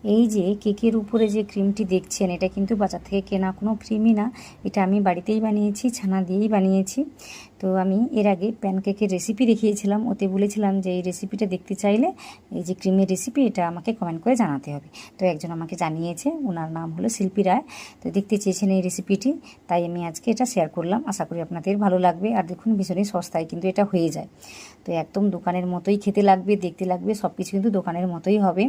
এই যে কেকের উপরে যে ক্রিমটি দেখছেন, এটা কিন্তু বাজার থেকে কেনা কোনো ক্রিমই না, এটা আমি বাড়িতেই বানিয়েছি, ছানা দিয়েই বানিয়েছি। তো আমি এর আগে প্যানকেকের রেসিপি দেখিয়েছিলাম, ওতে বলেছিলাম যে এই রেসিপিটা দেখতে চাইলে এই যে ক্রিমের রেসিপি এটা আমাকে কমেন্ট করে জানাতে হবে। তো একজন আমাকে জানিয়েছে, ওনার নাম হলো শিল্পী রায়। তো দেখতে চেয়েছেন এই রেসিপিটি, তাই আমি আজকে এটা শেয়ার করলাম। আশা করি আপনাদের ভালো লাগবে। আর দেখুন ভীষণই সস্তায় কিন্তু এটা হয়ে যায়। তো একদম দোকানের মতোই খেতে লাগবে, দেখতে লাগবে, সব কিছু কিন্তু দোকানের মতোই হবে।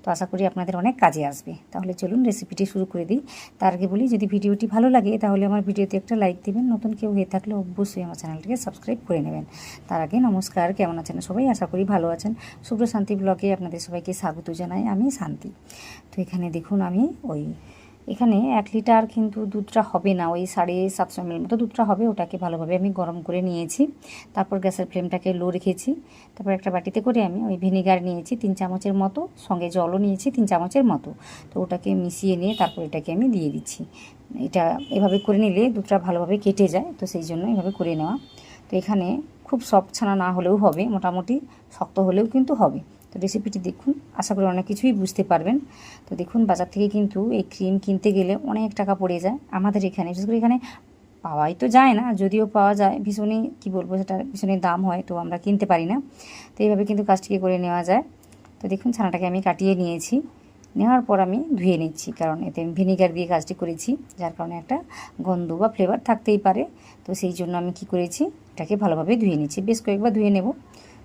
তো আশা করি আপনাদের অনেক কাজে আসবে। তাহলে চলুন রেসিপিটি শুরু করে দিই। তার আগে বলি, যদি ভিডিওটি ভালো লাগে তাহলে আমার ভিডিওতে একটা লাইক দেবেন, নতুন কেউ হয়ে থাকলে অবশ্যই আমার চ্যানেলটিকে সাবস্ক্রাইব করে নেবেন। তার আগে নমস্কার, কেমন আছেন সবাই? আশা করি ভালো আছেন। শুভ্র শান্তি ব্লগে আপনাদের সবাইকে স্বাগত জানাই, আমি শান্তি। তো এখানে দেখুন আমি এখানে 1 লিটার কিন্তু দুধটা হবে না, ওই 750 ml মতো দুধটা হবে। ওটাকে ভালোভাবে আমি গরম করে নিয়েছি। তারপর গ্যাসের ফ্লেমটাকে লো রেখেছি। তারপর একটা বাটিতে করে আমি ওই ভিনিগার নিয়েছি 3 চামচের মতো, সঙ্গে জলও নিয়েছি 3 চামচের মতো। তো ওটাকে মিশিয়ে নিয়ে তারপর এটাকে আমি দিয়ে দিচ্ছি। এটা এভাবে করে নিলে দুধটা ভালোভাবে কেটে যায়, তো সেই জন্য এভাবে করে নেওয়া। তো এখানে খুব সফট ছানা না হলেও হবে, মোটামুটি শক্ত হলেও কিন্তু হবে। তো রেসিপিটি দেখুন, আশা করি অনেক কিছুই বুঝতে পারবেন। তো দেখুন বাজার থেকে কিন্তু এই ক্রিম কিনতে গেলে অনেক টাকা পড়ে যায়। আমাদের এখানে বিশেষ করে এখানে পাওয়াই তো যায় না, যদিও পাওয়া যায় ভীষণই কী বলবো, সেটা ভীষণই দাম হয়, তো আমরা কিনতে পারি না। তো এইভাবে কিন্তু কাজটিকে করে নেওয়া যায়। তো দেখুন ছানাটাকে আমি কাটিয়ে নিয়েছি, নেওয়ার পর আমি ধুয়ে নিচ্ছি, কারণ এতে আমি ভিনিগার দিয়ে কাজটি করেছি, যার কারণে একটা গন্ধ বা ফ্লেভার থাকতেই পারে। তো সেই জন্য আমি কি করেছি, এটাকে ভালোভাবে ধুয়ে নিচ্ছি, বেশ কয়েকবার ধুয়ে নেব।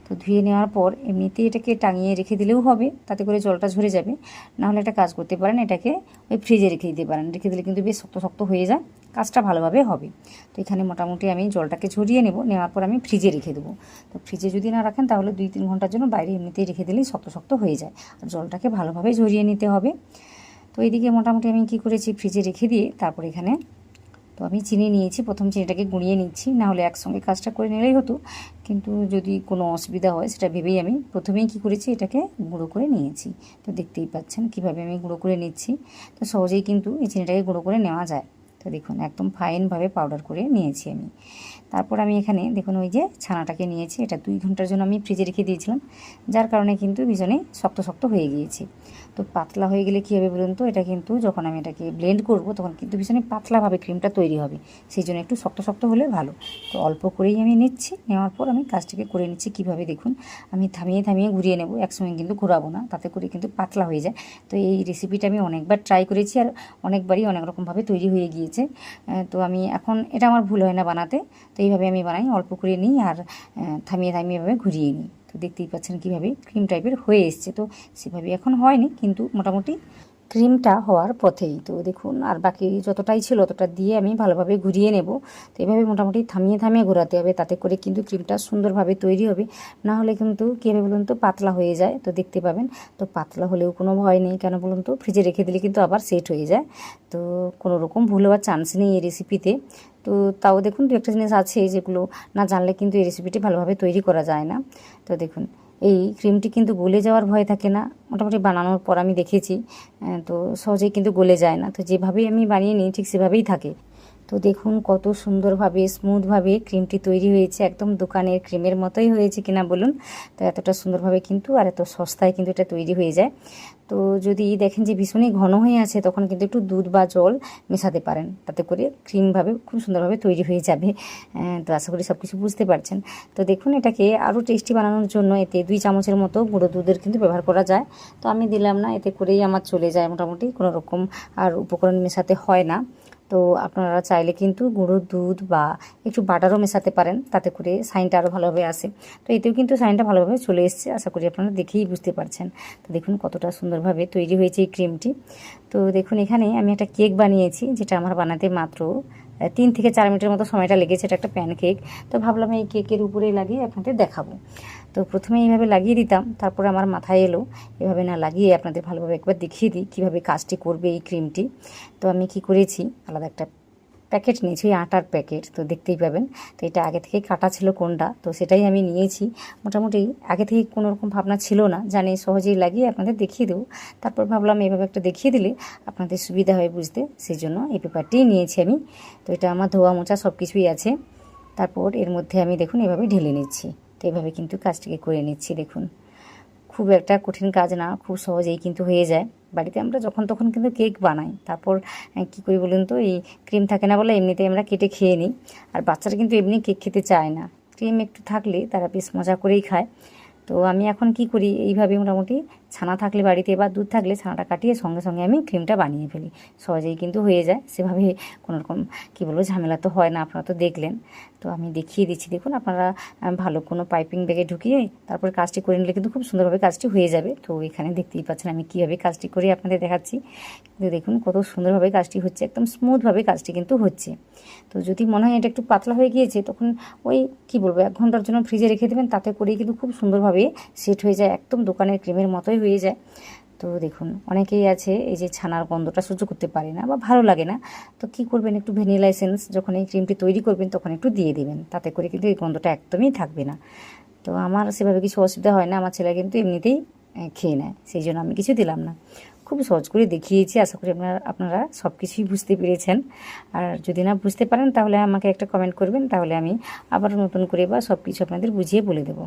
তো ধুয়ে নেওয়ার পর এমনিতেই এটাকে টাঙিয়ে রেখে দিলেও হবে, তাতে করে জলটা ঝরে যাবে। নাহলে একটা কাজ করতে পারেন, এটাকে ওই ফ্রিজে রেখে দিতে পারেন, রেখে দিলে কিন্তু বেশ শক্ত শক্ত হয়ে যায়, কাজটা ভালোভাবে হবে। তো এখানে মোটামুটি আমি জলটাকে ঝরিয়ে নেব, নেওয়ার পর আমি ফ্রিজে রেখে দেবো। তো ফ্রিজে যদি না রাখেন তাহলে 2-3 ঘন্টার জন্য বাইরে এমনিতেই রেখে দিলেই শক্ত শক্ত হয়ে যায়। আর জলটাকে ভালোভাবে ঝরিয়ে নিতে হবে। তো এইদিকে মোটামুটি আমি কি করেছি, ফ্রিজে রেখে দিয়ে তারপর এখানে তো আমি চিনি নিয়েছি, প্রথম চিনিটাকে গুঁড়িয়ে নিচ্ছি, না হলে একসঙ্গে কাজটা করে নিলেই হতো, কিন্তু যদি কোনো অসুবিধা হয় সেটা ভেবেই আমি প্রথমেই কি করেছি, এটাকে গুঁড়ো করে নিয়েছি। তো দেখতেই পাচ্ছেন কীভাবে আমি গুঁড়ো করে নিচ্ছি। তো সহজেই কিন্তু এই চিনিটাকে গুঁড়ো করে নেওয়া যায়। তো দেখুন একদম ফাইনভাবে পাউডার করে নিয়েছি আমি। তারপর আমি এখানে দেখুন ওই যে ছানাটাকে নিয়েছি, এটা 2 ঘন্টার জন্য আমি ফ্রিজে রেখে দিয়েছিলাম, যার কারণে কিন্তু ভীষণই শক্ত শক্ত হয়ে গিয়েছে। তো পাতলা হয়ে গেলে কী হবে বলুন তো, এটা কিন্তু যখন আমি এটাকে ব্লেন্ড করব তখন কিন্তু ভীষণই পাতলাভাবে ক্রিমটা তৈরি হবে, সেই জন্য একটু শক্ত শক্ত হলে ভালো। তো অল্প করেই আমি নিচ্ছি, নেওয়ার পর আমি কাজটিকে করে নিচ্ছি। কীভাবে দেখুন, আমি থামিয়ে থামিয়ে ঘুরিয়ে নেব, একসঙ্গে কিন্তু ঘোরাবো না, তাতে করে কিন্তু পাতলা হয়ে যায়। তো এই রেসিপিটা আমি অনেকবার ট্রাই করেছি, আর অনেকবারই অনেক রকমভাবে তৈরি হয়ে গিয়েছে। তো আমি এখন এটা আমার ভুল হয় না বানাতে, তো এইভাবে আমি বানাই, অল্প করে নিই আর থামিয়ে থামিয়ে এভাবে ঘুরিয়ে নিই। তো দেখতেই পাচ্ছেন কীভাবে ক্রিম টাইপের হয়ে এসছে। তো সেভাবে এখন হয়নি, কিন্তু মোটামুটি ক্রিমটা হওয়ার পথেই। তো দেখুন আর বাকি যতটাই ছিল ততটা দিয়ে আমি ভালোভাবে ঘুরিয়ে নেব। তো এইভাবে মোটামুটি থামিয়ে থামিয়ে ঘোরাতে হবে, তাতে করে কিন্তু ক্রিমটা সুন্দরভাবে তৈরি হবে। না হলে কিন্তু কী হবে বলুন তো, পাতলা হয়ে যায়। তো দেখতে পাবেন, তো পাতলা হলেও কোনো ভয় নেই, কেন বলুন তো, ফ্রিজে রেখে দিলে কিন্তু আবার সেট হয়ে যায়। তো কোনো রকম ভুল হওয়ার চান্স নেই এই রেসিপিতে। তো তাও দেখুন 2-একটা জিনিস আছে যেগুলো না জানলে কিন্তু এই রেসিপিটি ভালোভাবে তৈরি করা যায় না। তো দেখুন এই ক্রিমটি কিন্তু গলে যাওয়ার ভয় থাকে না, মোটামুটি বানানোর পর আমি দেখেছি। তো সহজেই কিন্তু গলে যায় না, তো যেভাবেই আমি বানিয়ে নিই ঠিক সেভাবেই থাকে। তো দেখুন কত সুন্দরভাবে স্মুথভাবে ক্রিমটি তৈরি হয়েছে, একদম দোকানের ক্রিমের মতোই হয়েছে কিনা বলুন। তো এতটা সুন্দরভাবে কিন্তু আর এত সস্তায় কিন্তু এটা তৈরি হয়ে যায়। তো যদি দেখেন যে ভীষণই ঘন হয়ে আছে, তখন কিন্তু একটু দুধ বা জল মেশাতে পারেন, তাতে করে ক্রিমভাবে খুব সুন্দরভাবে তৈরি হয়ে যাবে। তো আশা করি সব কিছু বুঝতে পারছেন। তো দেখুন এটাকে আরও টেস্টি বানানোর জন্য এতে 2 চামচের মতো গুঁড়ো দুধের কিন্তু ব্যবহার করা যায়। তো আমি দিলাম না, এতে করেই আমার চলে যায়, মোটামুটি কোনো রকম আর উপকরণ মেশাতে হয় না। তো আপনারা চাইলে কিন্তু গুঁড়ো দুধ বা একটু বাটারও মেশাতে পারেন, তাতে করে শাইনটা আরও ভালোভাবে আসে। তো এতেও কিন্তু শাইনটা ভালোভাবে চলে এসছে, আশা করি আপনারা দেখেই বুঝতে পারছেন। তো দেখুন কতটা সুন্দরভাবে তৈরি হয়েছে এই ক্রিমটি। তো দেখুন এখানে আমি একটা কেক বানিয়েছি, যেটা আমার বানাতে মাত্র 3 থেকে 4 মিনিটের মতো সময়টা লেগেছে। এটা একটা প্যানকেক। তো ভাবলাম এই কেকের উপরে লাগিয়ে আপনাদের দেখাবো। তো প্রথমে এইভাবে লাগিয়ে দিতাম, তারপরে আমার মাথায় এলো এভাবে না লাগিয়ে আপনাদের ভালোভাবে একবার দেখিয়ে দিই কীভাবে কাজটি করবে এই ক্রিমটি। তো আমি কি করেছি, আলাদা একটা প্যাকেট নিয়েছি, আটার প্যাকেট, তো দেখতেই পাবেন। তো এটা আগে থেকেই কাটা ছিল কোনটা, তো সেটাই আমি নিয়েছি। মোটামুটি আগে থেকে কোনো রকম ভাবনা ছিল না, জানি সহজেই লাগিয়ে আপনাদের দেখিয়ে দেবো। তারপর ভাবলাম এভাবে একটা দেখিয়ে দিলে আপনাদের সুবিধা হয় বুঝতে, সেই জন্য এই পেপারটিই নিয়েছি আমি। তো এটা আমার ধোয়া মোছা সব কিছুই আছে। তারপর এর মধ্যে আমি দেখুন এভাবে ঢেলে নিচ্ছি। তো এভাবে কিন্তু কাজটিকে করে নিচ্ছি। দেখুন খুব একটা কঠিন কাজ না, খুব সহজেই কিন্তু হয়ে যায়। বাড়িতে আমরা যখন তখন কিন্তু কেক বানাই, তারপর কী করি বলুন তো, এই ক্রিম থাকে না বলে এমনিতেই আমরা কেটে খেয়ে নিই। আর বাচ্চারা কিন্তু এমনি কেক খেতে চায় না, ক্রিম একটু থাকলে তারা বেশ মজা করেই খায়। তো আমি এখন কি করি, এইভাবে মোটামুটি ছানা থাকলে বাড়িতে বা দুধ থাকলে ছানাটা কাটিয়ে সঙ্গে সঙ্গে আমি ক্রিমটা বানিয়ে ফেলি, সহজেই কিন্তু হয়ে যায়। সেভাবে কোনোরকম কী বলবো ঝামেলা তো হয় না, আপনারা তো দেখলেন। তো আমি দেখিয়ে দিচ্ছি, দেখুন আপনারা ভালো কোনো পাইপিং ব্যাগে ঢুকিয়ে তারপরে কাজটি করে নিলে কিন্তু খুব সুন্দরভাবে কাজটি হয়ে যাবে। তো এখানে দেখতেই পাচ্ছেন আমি কীভাবে কাজটি করে আপনাদের দেখাচ্ছি। কিন্তু দেখুন কত সুন্দরভাবে কাজটি হচ্ছে, একদম স্মুথভাবে কাজটি কিন্তু হচ্ছে। তো যদি মনে হয় এটা একটু পাতলা হয়ে গিয়েছে, তখন ওই কী বলবো 1 ঘন্টার জন্য ফ্রিজে রেখে দেবেন, তাতে করেই কিন্তু খুব সুন্দরভাবে সেট হয়ে যায়, একদম দোকানের ক্রিমের মতোই হয়ে যায়। তো দেখুন অনেকেই আছে এই যে ছানার গন্ধটা সহ্য করতে পারে না বা ভালো লাগে না, তো কী করবেন, একটু ভ্যানিলা এসেন্স যখন এই ক্রিমটি তৈরি করবেন তখন একটু দিয়ে দেবেন, তাতে করে কিন্তু এই গন্ধটা একদমই থাকবে না। তো আমার সেভাবে কিছু অসুবিধা হয় না, আমার ছেলে কিন্তু এমনিতেই খেয়ে নেয়, সেই জন্য আমি কিছু দিলাম না। খুব সহজ করে দেখিয়েছি, আশা করি আপনারা সব কিছুই বুঝতে পেরেছেন। আর যদি না বুঝতে পারেন তাহলে আমাকে একটা কমেন্ট করবেন, তাহলে আমি আবার নতুন করে বা সব কিছু আপনাদের বুঝিয়ে বলে দেবো।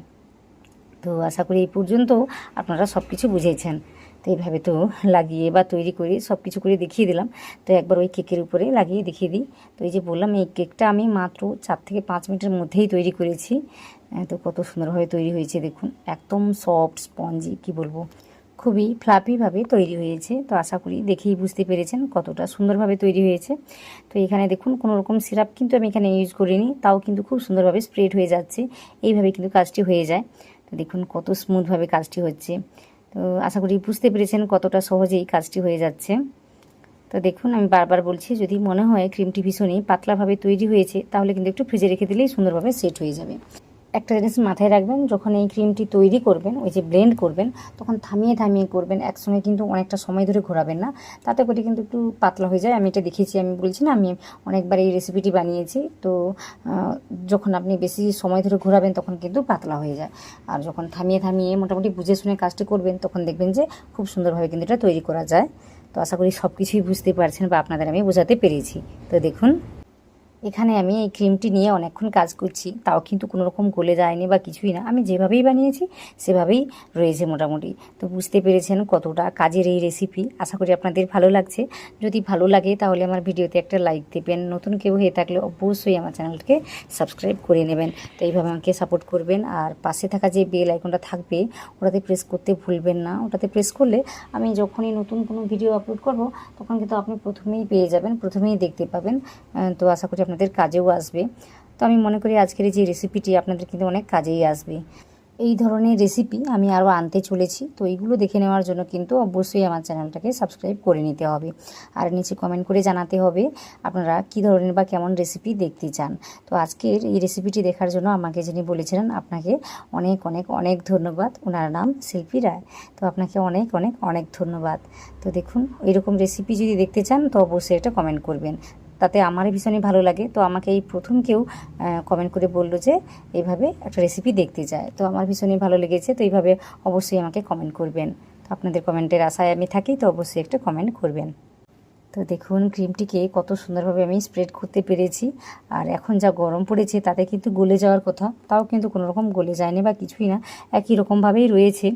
তো আশা করি এই পর্যন্ত আপনারা সব কিছু বুঝেছেন। তো এইভাবে তো লাগিয়ে বা তৈরি করে সব কিছু করে দেখিয়ে দিলাম। তো একবার ওই কেকের উপরে লাগিয়ে দেখিয়ে দিই। তো এই যে বললাম, এই কেকটা আমি মাত্র 4 থেকে 5 মিনিটের মধ্যেই তৈরি করেছি। তো কত সুন্দরভাবে তৈরি হয়েছে দেখুন, একদম সফট স্পঞ্জি, কি বলবো, খুবই ফ্লাফিভাবে তৈরি হয়েছে। তো আশা করি দেখেই বুঝতে পেরেছেন কতটা সুন্দরভাবে তৈরি হয়েছে। তো এখানে দেখুন কোনো রকম সিরাপ কিন্তু আমি এখানে ইউজ করিনি, তাও কিন্তু খুব সুন্দরভাবে স্প্রেড হয়ে যাচ্ছে। এইভাবে কিন্তু কাজটি হয়ে যায়। তো দেখুন কত স্মুথভাবে কাজটি হচ্ছে। তো আশা করি বুঝতে পেরেছেন কতটা সহজেই কাজটি হয়ে যাচ্ছে। তো দেখুন আমি বারবার বলছি, যদি মনে হয় ক্রিমটি ভীষণই পাতলাভাবে তৈরি হয়েছে, তাহলে কিন্তু একটু ফ্রিজে রেখে দিলেই সুন্দরভাবে সেট হয়ে যাবে। একটা জিনিস মাথায় রাখবেন, যখন এই ক্রিমটি তৈরি করবেন, ওই যে ব্লেন্ড করবেন, তখন থামিয়ে থামিয়ে করবেন, একসঙ্গে কিন্তু অনেকটা সময় ধরে ঘোরাবেন না, তাতে করে কিন্তু একটু পাতলা হয়ে যায়। আমি এটা দেখেছি, আমি বলছি না আমি অনেকবার এই রেসিপিটি বানিয়েছি। তো যখন আপনি বেশি সময় ধরে ঘোরাবেন তখন কিন্তু পাতলা হয়ে যায়, আর যখন থামিয়ে থামিয়ে মোটামুটি বুঝে শুনে কাজটি করবেন, তখন দেখবেন যে খুব সুন্দরভাবে কিন্তু এটা তৈরি করা যায়। তো আশা করি সব কিছুই বুঝতে পারছেন বা আপনাদের আমি বোঝাতে পেরেছি। তো দেখুন এখানে আমি এই ক্রিমটি নিয়ে অনেকক্ষণ কাজ করছি, তাও কিন্তু কোনো রকম গলে যায়নি বা কিছুই না, আমি যেভাবেই বানিয়েছি সেভাবেই রয়েছে মোটামুটি। তো বুঝতে পেরেছেন কতটা কাজের এই রেসিপি। আশা করি আপনাদের ভালো লাগছে। যদি ভালো লাগে তাহলে আমার ভিডিওতে একটা লাইক দেবেন, নতুন কেউ হয়ে থাকলে অবশ্যই আমার চ্যানেলটাকে সাবস্ক্রাইব করে নেবেন। তো এইভাবে আমাকে সাপোর্ট করবেন, আর পাশে থাকা যে বেল আইকনটা থাকবে ওটাতে প্রেস করতে ভুলবেন না। ওটাতে প্রেস করলে আমি যখনই নতুন কোনো ভিডিও আপলোড করব তখন কিন্তু আপনি প্রথমেই পেয়ে যাবেন, প্রথমেই দেখতে পাবেন। তো আশা করি আপনাদের কাজেও আসবে। তো আমি মনে করি আজকের এই যে রেসিপিটি আপনাদের কিন্তু অনেক কাজেই আসবে। এই ধরনের রেসিপি আমি আরও আনতে চলেছি, তো এইগুলো দেখে নেওয়ার জন্য কিন্তু অবশ্যই আমার চ্যানেলটাকে সাবস্ক্রাইব করে নিতে হবে, আর নিচে কমেন্ট করে জানাতে হবে আপনারা কী ধরনের বা কেমন রেসিপি দেখতে চান। তো আজকের এই রেসিপিটি দেখার জন্য আমাকে যিনি বলেছিলেন, আপনাকে অনেক অনেক অনেক ধন্যবাদ। ওনার নাম শিল্পী রায়। তো আপনাকে অনেক অনেক অনেক ধন্যবাদ। তো দেখুন এরকম রেসিপি যদি দেখতে চান তো অবশ্যই একটা কমেন্ট করবেন, তাতে আমারই ভীষণই ভালো লাগে। তো আমাকে এই প্রথম কেউ কমেন্ট করে বললো যে এইভাবে একটা রেসিপি দেখতে চায়, তো আমার ভীষণই ভালো লেগেছে। তো এইভাবে অবশ্যই আমাকে কমেন্ট করবেন। তো আপনাদের কমেন্টের আশায় আমি থাকি, তো অবশ্যই একটা কমেন্ট করবেন। তো দেখুন ক্রিমটিকে কত সুন্দরভাবে আমি স্প্রেড করতে পেরেছি, আর এখন যা গরম পড়েছে তাতে কিন্তু গলে যাওয়ার কথা, তাও কিন্তু কোনো রকম গলে যায়নি বা কিছুই না, একই রকমভাবেই রয়েছে।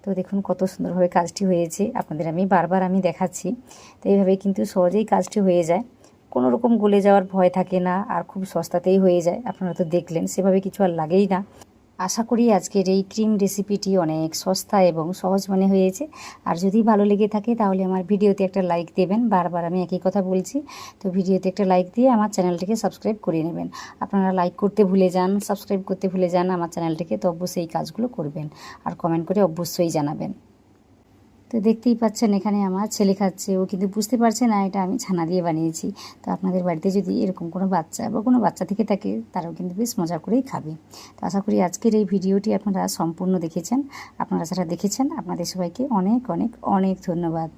তো দেখুন কত সুন্দরভাবে কাজটি হয়েছে, আপনাদের আমি বারবার দেখাচ্ছি। তো এইভাবেই কিন্তু সহজেই কাজটি হয়ে যায়, কোনো রকম গলে যাওয়ার ভয় থাকে না, আর খুব সস্তাতেই হয়ে যায়। আপনারা তো দেখলেন, সেভাবে কিছু আর লাগেই না। আশা করি আজকের এই ক্রিম রেসিপিটি অনেক সস্তা এবং সহজ মনে হয়েছে। আর যদি ভালো লেগে থাকে তাহলে আমার ভিডিওতে একটা লাইক দেবেন, বারবার আমি একই কথা বলছি। তো ভিডিওতে একটা লাইক দিয়ে আমার চ্যানেলটিকে সাবস্ক্রাইব করে নেবেন। আপনারা লাইক করতে ভুলে যান, সাবস্ক্রাইব করতে ভুলে যান আমার চ্যানেলটিকে, তো অবশ্যই এই কাজগুলো করবেন, আর কমেন্ট করে অবশ্যই জানাবেন। তো দেখতেই পাচ্ছেন এখানে আমার ছেলে খাচ্ছে, ও কিন্তু বুঝতে পারছে না এটা আমি ছানা দিয়ে বানিয়েছি। তো আপনাদের বাড়িতে যদি এরকম কোনো বাচ্চা বা কোনো বাচ্চা থেকে থাকে, তারাও কিন্তু বেশ মজা করেই খাবে। তো আশা করি আজকের এই ভিডিওটি আপনারা সম্পূর্ণ দেখেছেন। আপনারা যারা দেখেছেন আপনাদের সবাইকে অনেক অনেক অনেক ধন্যবাদ।